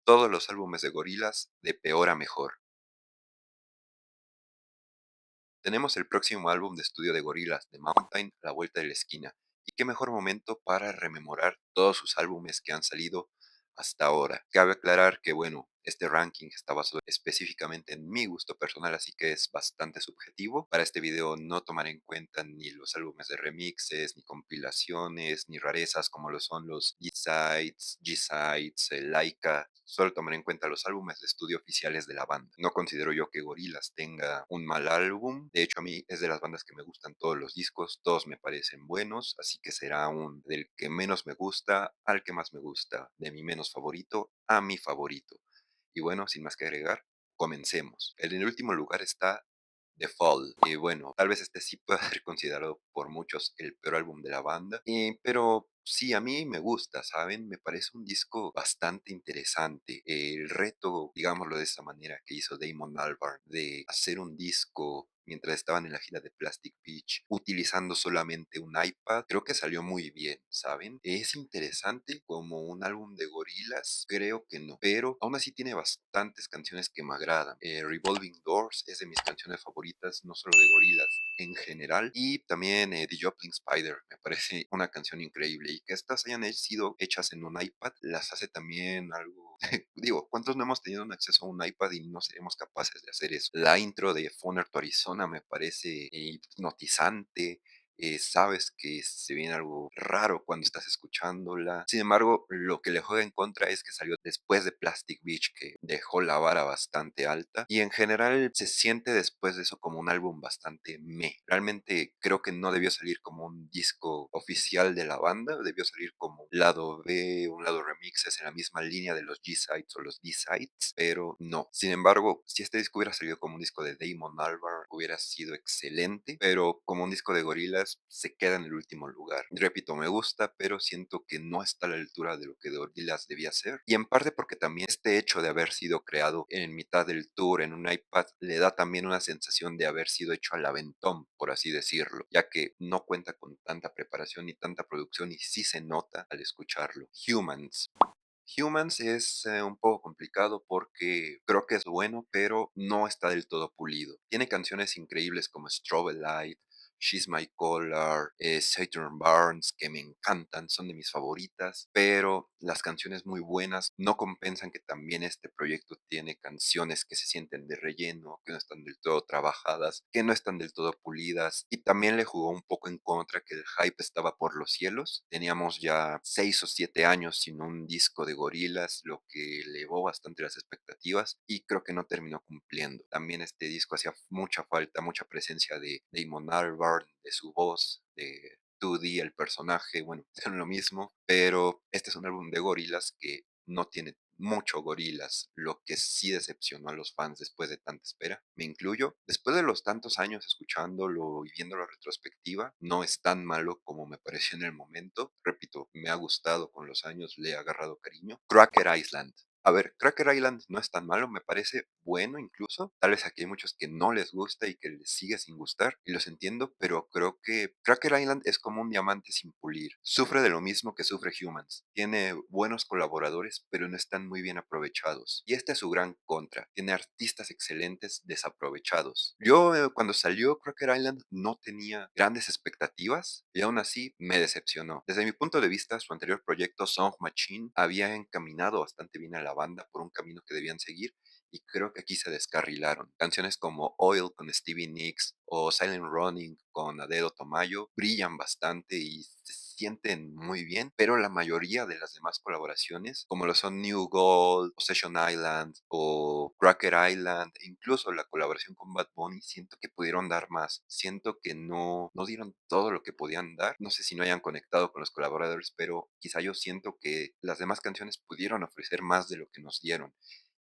Todos los álbumes de Gorillaz de peor a mejor. Tenemos el próximo álbum de estudio de Gorillaz, The Mountain, a la vuelta de la esquina. Y qué mejor momento para rememorar todos sus álbumes que han salido hasta ahora. Cabe aclarar que, bueno, este ranking está basado específicamente en mi gusto personal, así que es bastante subjetivo. Para este video no tomaré en cuenta ni los álbumes de remixes, ni compilaciones, ni rarezas como lo son los B-Sides, G-Sides, Laika. Solo tomaré en cuenta los álbumes de estudio oficiales de la banda. No considero yo que Gorillaz tenga un mal álbum. De hecho, a mí es de las bandas que me gustan todos los discos. Todos me parecen buenos, así que será un del que menos me gusta al que más me gusta. De mi menos favorito a mi favorito. Y bueno, sin más que agregar, comencemos. En el último lugar está The Fall. Y bueno, tal vez este sí pueda ser considerado por muchos el peor álbum de la banda. Pero sí, a mí me gusta, ¿saben? Me parece un disco bastante interesante. El reto, digámoslo de esa manera, que hizo Damon Albarn de hacer un disco mientras estaban en la gira de Plastic Beach, utilizando solamente un iPad, creo que salió muy bien, ¿saben? Es interesante como un álbum de gorilas, creo que no, pero aún así tiene bastantes canciones que me agradan. Revolving Doors es de mis canciones favoritas, no solo de gorilas, en general, y también The Joplin Spider me parece una canción increíble, y que estas hayan sido hechas en un iPad las hace también algo. Digo, ¿cuántos no hemos tenido un acceso a un iPad y no seremos capaces de hacer eso? La intro de Foner to Arizona me parece hipnotizante. Sabes que se viene algo raro cuando estás escuchándola. Sin embargo, lo que le juega en contra es que salió después de Plastic Beach, que dejó la vara bastante alta. Y en general se siente después de eso como un álbum bastante meh. Realmente creo que no debió salir como un disco oficial de la banda. Debió salir como lado B, un lado remixes en la misma línea de los G-Sides o los D-Sides. Pero no. Sin embargo, si este disco hubiera salido como un disco de Damon Albarn, hubiera sido excelente. Pero como un disco de Gorillaz, se queda en el último lugar. Repito, me gusta, pero siento que no está a la altura de lo que Gorillaz debía ser. Y en parte porque también este hecho de haber sido creado en mitad del tour en un iPad le da también una sensación de haber sido hecho al aventón, por así decirlo, ya que no cuenta con tanta preparación ni tanta producción y sí se nota al escucharlo. Humans. Humans es un poco complicado porque creo que es bueno, pero no está del todo pulido. Tiene canciones increíbles como Strawberry Light, She's My Color, Saturn Barnes, que me encantan, son de mis favoritas, pero las canciones muy buenas no compensan que también este proyecto tiene canciones que se sienten de relleno, que no están del todo trabajadas, que no están del todo pulidas, y también le jugó un poco en contra que el hype estaba por los cielos. Teníamos ya 6 o 7 años sin un disco de Gorillaz, lo que elevó bastante las expectativas y creo que no terminó cumpliendo. También este disco hacía mucha falta, mucha presencia de Damon Albarn, de su voz, de 2D, el personaje, bueno, son lo mismo, pero este es un álbum de Gorillaz que no tiene mucho Gorillaz, lo que sí decepcionó a los fans después de tanta espera. Me incluyo. Después de los tantos años escuchándolo y viéndolo en retrospectiva, no es tan malo como me pareció en el momento. Repito, me ha gustado con los años, le he agarrado cariño. Cracker Island. A ver, Cracker Island no es tan malo, me parece bueno incluso. Tal vez aquí hay muchos que no les gusta y que les sigue sin gustar, y los entiendo, pero creo que Cracker Island es como un diamante sin pulir. Sufre de lo mismo que sufre Humans. Tiene buenos colaboradores, pero no están muy bien aprovechados. Y esta es su gran contra. Tiene artistas excelentes desaprovechados. Yo cuando salió Cracker Island no tenía grandes expectativas y aún así me decepcionó. Desde mi punto de vista, su anterior proyecto Song Machine había encaminado bastante bien a la banda por un camino que debían seguir y creo que aquí se descarrilaron. Canciones como Oil con Stevie Nicks o Silent Running con Adele Tomayo brillan bastante y se sienten muy bien, pero la mayoría de las demás colaboraciones, como lo son New Gold, Possession Island o Cracker Island, e incluso la colaboración con Bad Bunny, siento que pudieron dar más. Siento que no dieron todo lo que podían dar. No sé si no hayan conectado con los colaboradores, pero quizá yo siento que las demás canciones pudieron ofrecer más de lo que nos dieron.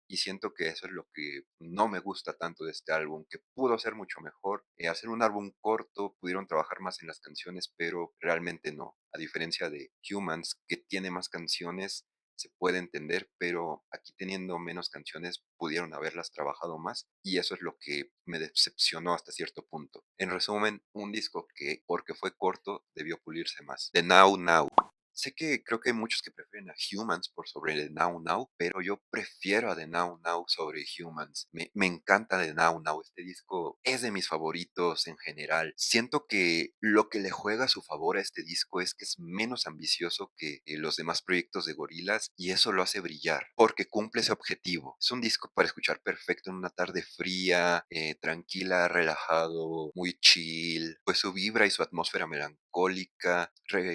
Y siento que eso es lo que no me gusta tanto de este álbum, que pudo ser mucho mejor. Hacer un álbum corto, pudieron trabajar más en las canciones, pero realmente no. A diferencia de Humans, que tiene más canciones, se puede entender, pero aquí teniendo menos canciones pudieron haberlas trabajado más y eso es lo que me decepcionó hasta cierto punto. En resumen, un disco que porque fue corto debió pulirse más. The Now Now. Sé que creo que hay muchos que prefieren a Humans por sobre The Now Now, pero yo prefiero a The Now Now sobre Humans. Me encanta The Now Now. Este disco es de mis favoritos en general. Siento que lo que le juega a su favor a este disco es que es menos ambicioso que los demás proyectos de Gorillaz y eso lo hace brillar porque cumple ese objetivo. Es un disco para escuchar perfecto en una tarde fría, tranquila, relajado, muy chill. Pues su vibra y su atmósfera melancólica,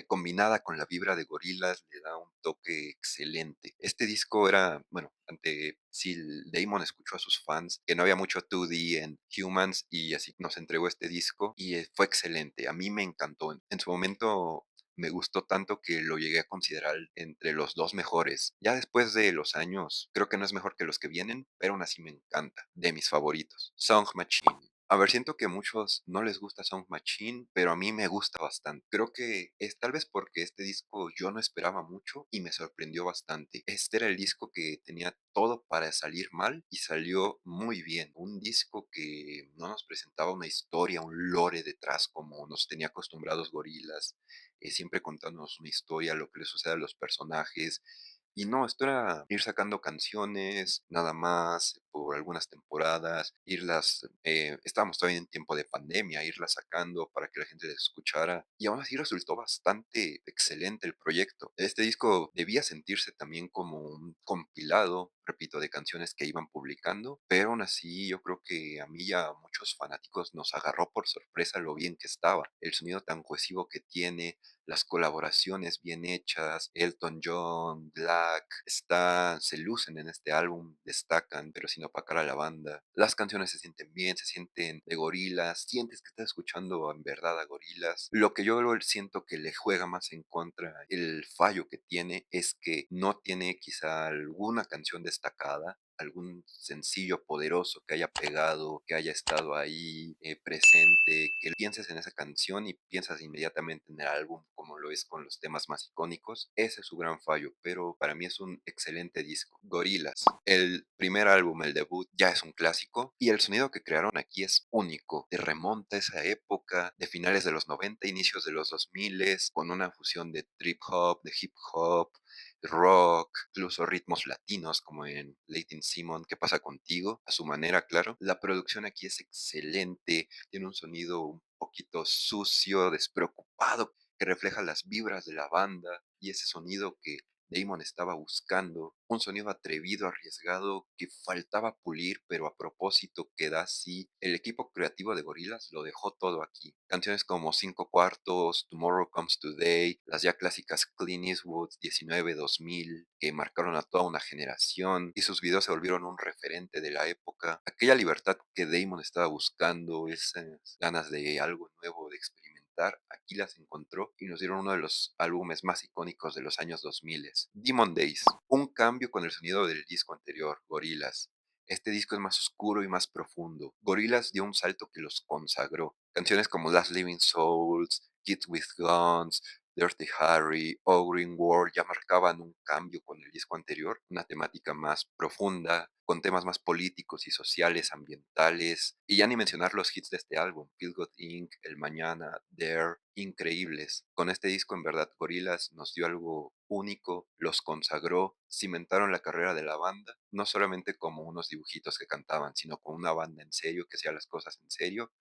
combinada con la vibra de Gorillaz, le da un toque excelente. Este disco era, bueno, ante si Damon escuchó a sus fans que no había mucho 2D en Humans y así nos entregó este disco y fue excelente. A mí me encantó. En su momento me gustó tanto que lo llegué a considerar entre los dos mejores. Ya después de los años, creo que no es mejor que los que vienen, pero aún así me encanta. De mis favoritos. Song Machine. A ver, siento que a muchos no les gusta Song Machine, pero a mí me gusta bastante. Creo que es tal vez porque este disco yo no esperaba mucho y me sorprendió bastante. Este era el disco que tenía todo para salir mal y salió muy bien. Un disco que no nos presentaba una historia, un lore detrás como nos tenía acostumbrados Gorillaz, siempre contándonos una historia, lo que le sucede a los personajes. Y no, esto era ir sacando canciones, nada más, por algunas temporadas, estábamos todavía en tiempo de pandemia, irlas sacando para que la gente les escuchara. Y aún así resultó bastante excelente el proyecto. Este disco debía sentirse también como un compilado, repito, de canciones que iban publicando, pero aún así yo creo que a mí y a muchos fanáticos nos agarró por sorpresa lo bien que estaba, el sonido tan cohesivo que tiene, las colaboraciones bien hechas, Elton John, Black, se lucen en este álbum, destacan, pero sin opacar a la banda. Las canciones se sienten bien, se sienten de Gorillaz, sientes que estás escuchando en verdad a Gorillaz. Lo que yo siento que le juega más en contra, el fallo que tiene, es que no tiene quizá alguna canción destacada, algún sencillo poderoso que haya pegado, que haya estado ahí presente, que pienses en esa canción y piensas inmediatamente en el álbum como lo es con los temas más icónicos. Ese es su gran fallo, pero para mí es un excelente disco. Gorillaz, el primer álbum, el debut, ya es un clásico y el sonido que crearon aquí es único. Te remonta a esa época de finales de los 90, inicios de los 2000, con una fusión de trip hop, de hip hop, rock, incluso ritmos latinos como en Latin Simon, ¿Qué pasa contigo? A su manera, claro. La producción aquí es excelente, tiene un sonido un poquito sucio, despreocupado, que refleja las vibras de la banda y ese sonido que Damon estaba buscando, un sonido atrevido, arriesgado, que faltaba pulir, pero a propósito queda así. El equipo creativo de Gorillaz lo dejó todo aquí. Canciones como Cinco Cuartos, Tomorrow Comes Today, las ya clásicas Clean Eastwood 19-2000, que marcaron a toda una generación, y sus videos se volvieron un referente de la época. Aquella libertad que Damon estaba buscando, esas ganas de algo nuevo, de experimentar, aquí las encontró y nos dieron uno de los álbumes más icónicos de los años 2000. Demon Days, un cambio con el sonido del disco anterior, Gorillaz. Este disco es más oscuro y más profundo. Gorillaz dio un salto que los consagró. Canciones como Last Living Souls, Kids with Guns, Dirty Harry o Green World ya marcaban un cambio con el disco anterior, una temática más profunda, con temas más políticos y sociales, ambientales, y ya ni mencionar los hits de este álbum, Feel Good Inc., El Mañana, Dare, increíbles. Con este disco en verdad Gorillaz nos dio algo único, los consagró, cimentaron la carrera de la banda, no solamente como unos dibujitos que cantaban, sino como una banda en serio que hacía las cosas en serio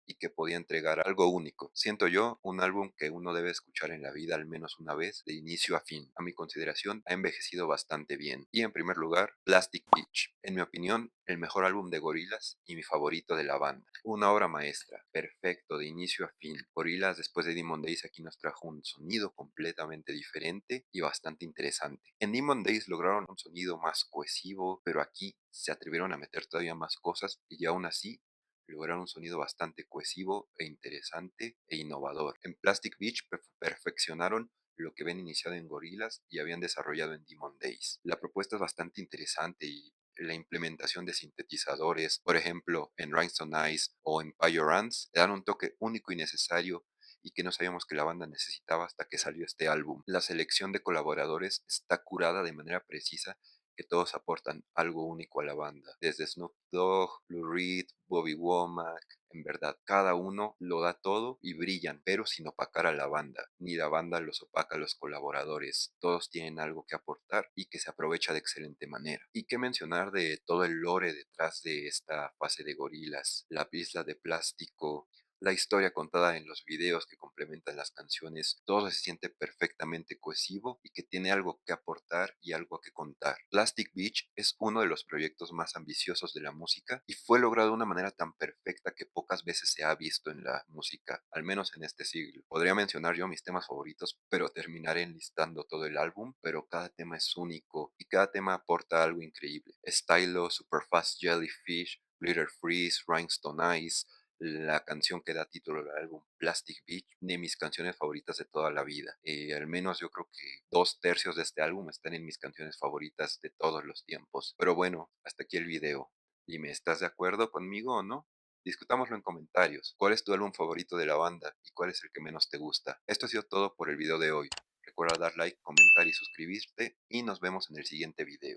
y que podía entregar algo único. Siento yo, un álbum que uno debe escuchar en la vida al menos una vez, de inicio a fin. A mi consideración, ha envejecido bastante bien. Y en primer lugar, Plastic Beach. En mi opinión, el mejor álbum de Gorillaz y mi favorito de la banda. Una obra maestra, perfecto, de inicio a fin. Gorillaz, después de Demon Days, aquí nos trajo un sonido completamente diferente y bastante interesante. En Demon Days lograron un sonido más cohesivo, pero aquí se atrevieron a meter todavía más cosas y aún así lograron un sonido bastante cohesivo e interesante e innovador. En Plastic Beach perfeccionaron lo que habían iniciado en Gorillaz y habían desarrollado en Demon Days. La propuesta es bastante interesante y la implementación de sintetizadores, por ejemplo, en Rhinestone Eyes o en Empire Ants, le dan un toque único y necesario y que no sabíamos que la banda necesitaba hasta que salió este álbum. La selección de colaboradores está curada de manera precisa que todos aportan algo único a la banda. Desde Snoop Dogg, Lou Reed, Bobby Womack, en verdad, cada uno lo da todo y brillan, pero sin opacar a la banda. Ni la banda los opaca a los colaboradores. Todos tienen algo que aportar y que se aprovecha de excelente manera. Y qué mencionar de todo el lore detrás de esta fase de gorilas, la isla de plástico, la historia contada en los videos que complementan las canciones, todo se siente perfectamente cohesivo y que tiene algo que aportar y algo que contar. Plastic Beach es uno de los proyectos más ambiciosos de la música y fue logrado de una manera tan perfecta que pocas veces se ha visto en la música, al menos en este siglo. Podría mencionar yo mis temas favoritos, pero terminaré enlistando todo el álbum, pero cada tema es único y cada tema aporta algo increíble. Stylo, Superfast Jellyfish, Glitter Freeze, Rhinestone Ice, la canción que da título al álbum, Plastic Beach, de mis canciones favoritas de toda la vida. Al menos yo creo que 2/3 de este álbum están en mis canciones favoritas de todos los tiempos. Pero bueno, hasta aquí el video. Dime, ¿estás de acuerdo conmigo o no? Discutámoslo en comentarios. ¿Cuál es tu álbum favorito de la banda y cuál es el que menos te gusta? Esto ha sido todo por el video de hoy. Recuerda dar like, comentar y suscribirte y nos vemos en el siguiente video.